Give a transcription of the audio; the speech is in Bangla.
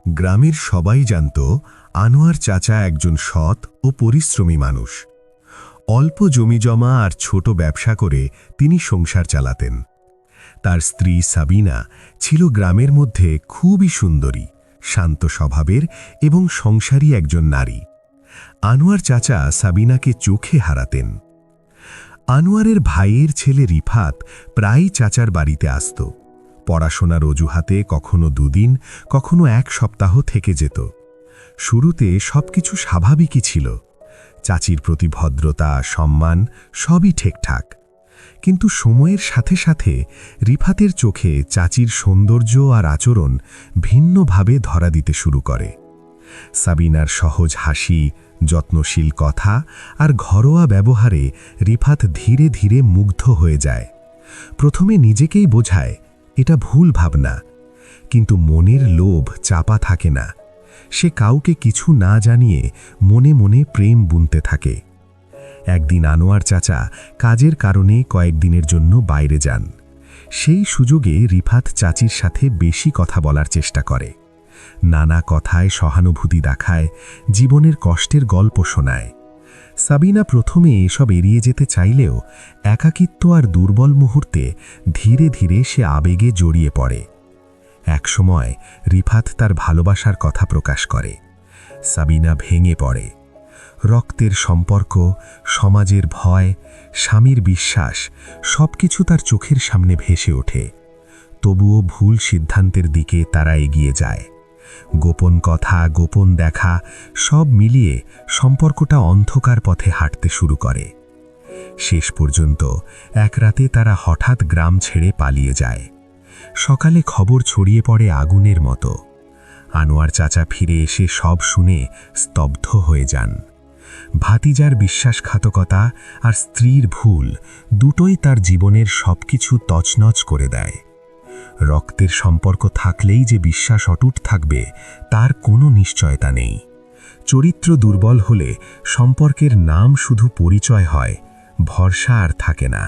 গ্রামের সবাই জানত আনোয়ার চাচা একজন সৎ ও পরিশ্রমী মানুষ। অল্প জমিজমা আর ছোট ব্যবসা করে তিনি সংসার চালাতেন। তার স্ত্রী সাবিনা ছিল গ্রামের মধ্যে খুবই সুন্দরী, শান্ত স্বভাবের এবং সংসারী একজন নারী। আনোয়ার চাচা সাবিনাকে চোখে হারাতেন। আনোয়ারের ভাইয়ের ছেলে রিফাত প্রায়ই চাচার বাড়িতে আসত। পড়াশোনার অজুহাতে কখনো 2 দিন, কখনো 1 সপ্তাহ থেকে যেত। শুরুতে সবকিছু স্বাভাবিকই ছিল। চাচির প্রতি ভদ্রতা, সম্মান সবই ঠিকঠাক। কিন্তু সময়ের সাথে সাথে রিফাতের চোখে চাচির সৌন্দর্য আর আচরণ ভিন্নভাবে ধরা দিতে শুরু করে। সাবিনার সহজ হাসি, যত্নশীল কথা আর ঘরোয়া ব্যবহারে রিফাত ধীরে ধীরে মুগ্ধ হয়ে যায়। প্রথমে নিজেকেই বোঝায় এটা ভুল ভাবনা, কিন্তু মনের লোভ চাপা থাকে না। সে কাউকে কিছু না জানিয়ে মনে মনে প্রেম বুনতে থাকে। একদিন আনোয়ার চাচা কাজের কারণে কয়েকদিনের জন্য বাইরে যান। সেই সুযোগে রিফাত চাচির সাথে বেশি কথা বলার চেষ্টা করে। নানা কথায় সহানুভূতি দেখায়, জীবনের কষ্টের গল্প শোনায়। সাবিনা প্রথমে এসব এড়িয়ে যেতে চাইলেও একাকিত্ব আর দুর্বল মুহূর্তে ধীরে ধীরে সে আবেগে জড়িয়ে পড়ে। একসময় রিফাত তার ভালোবাসার কথা প্রকাশ করে। সাবিনা ভেঙে পড়ে। রক্তের সম্পর্ক, সমাজের ভয়, স্বামীর বিশ্বাস সবকিছু তার চোখের সামনে ভেসে ওঠে। তবুও ভুল সিদ্ধান্তের দিকে তারা এগিয়ে যায়। গোপন কথা, গোপন দেখা সব মিলিয়ে সম্পর্কটা অন্ধকার পথে হাঁটতে শুরু করে। শেষ পর্যন্ত এক রাতে তারা হঠাৎ গ্রাম ছেড়ে পালিয়ে যায়। সকালে খবর ছড়িয়ে পড়ে আগুনের মতো। আনোয়ার চাচা ফিরে এসে সব শুনে স্তব্ধ হয়ে যান। ভাতিজার বিশ্বাসঘাতকতা আর স্ত্রীর ভুল দুটোই তার জীবনের সবকিছু তছনছ করে দেয়। রক্তের সম্পর্ক থাকলেই যে বিশ্বাস অটুট থাকবে তার কোনো নিশ্চয়তা নেই। চরিত্র দুর্বল হলে সম্পর্কের নাম শুধু পরিচয় হয়, ভরসা আর থাকে না।